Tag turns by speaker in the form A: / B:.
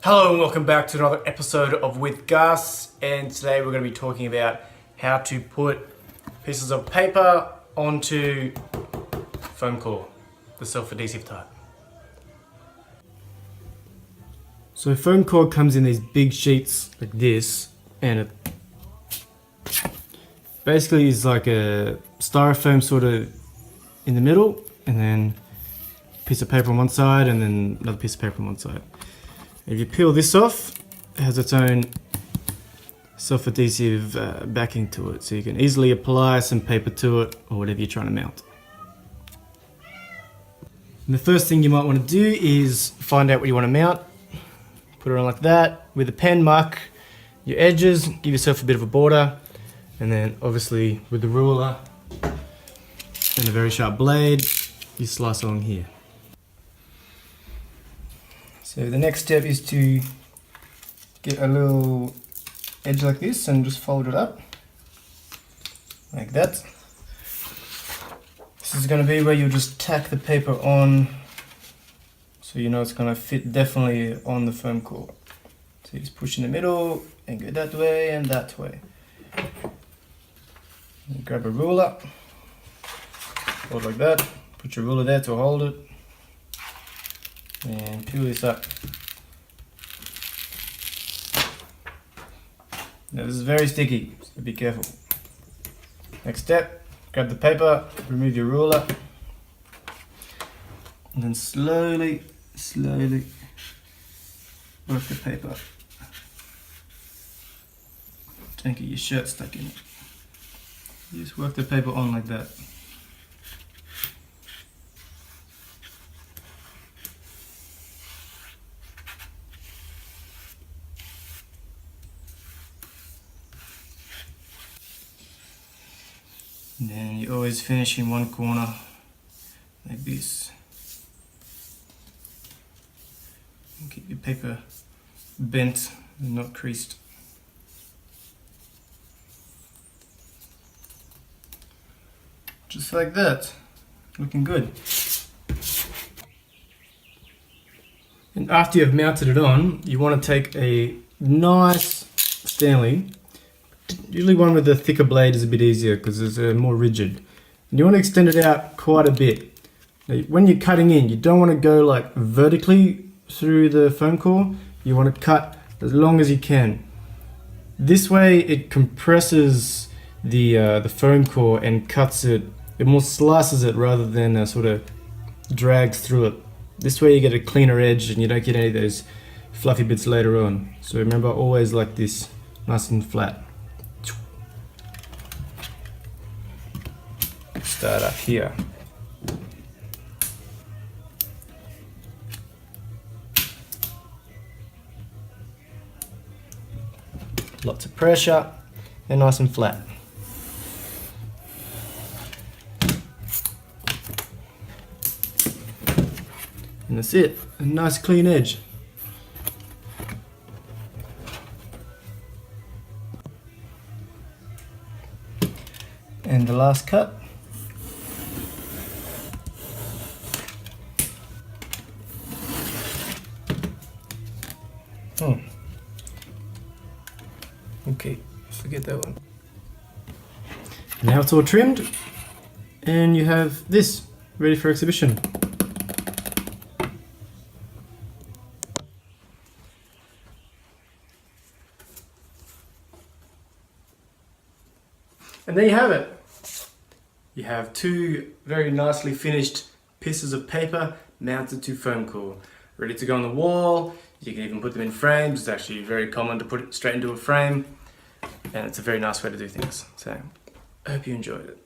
A: Hello and welcome back to another episode of With Gus, and today we're going to be talking about how to put pieces of paper onto Foamcore, the self-adhesive type. So Foamcore comes in these big sheets like this, and it basically is like a styrofoam sort of in the middle, and then a piece of paper on one side and then another piece of paper on one side. If you peel this off, it has its own self-adhesive backing to it, so you can easily apply some paper to it or whatever you're trying to mount. And the first thing you might want to do is find out what you want to mount. Put it on like that. With a pen, mark your edges, give yourself a bit of a border, and then obviously with the ruler and a very sharp blade, you slice along here. So the next step is to get a little edge like this and just fold it up, like that. This is going to be where you just tack the paper on, so you know it's going to fit definitely on the foam core. So you just push in the middle and go that way and that way. You grab a ruler, hold like that, put your ruler there to hold it, and peel this up. Now this is very sticky, so be careful. Next step, grab the paper, remove your ruler, and then slowly work the paper. Don't get your shirt stuck in it. You just work the paper on like that. And then you always finish in one corner like this. And keep your paper bent and not creased. Just like that, looking good. And after you've mounted it on, you want to take a nice Stanley. Usually one with a thicker blade is a bit easier because it's more rigid. And you want to extend it out quite a bit. Now, when you're cutting in, you don't want to go like vertically through the foam core. You want to cut as long as you can. This way it compresses the foam core and cuts it. It more slices it rather than sort of drags through it. This way you get a cleaner edge and you don't get any of those fluffy bits later on. So remember, always like this, nice and flat. Start up here. Lots of pressure and nice and flat. And that's it, a nice clean edge. And the last cut. Okay, forget that one. Now it's all trimmed, and you have this ready for exhibition. And there you have it. You have two very nicely finished pieces of paper mounted to foam core, ready to go on the wall. You can even put them in frames. It's actually very common to put it straight into a frame, and it's a very nice way to do things. So I hope you enjoyed it.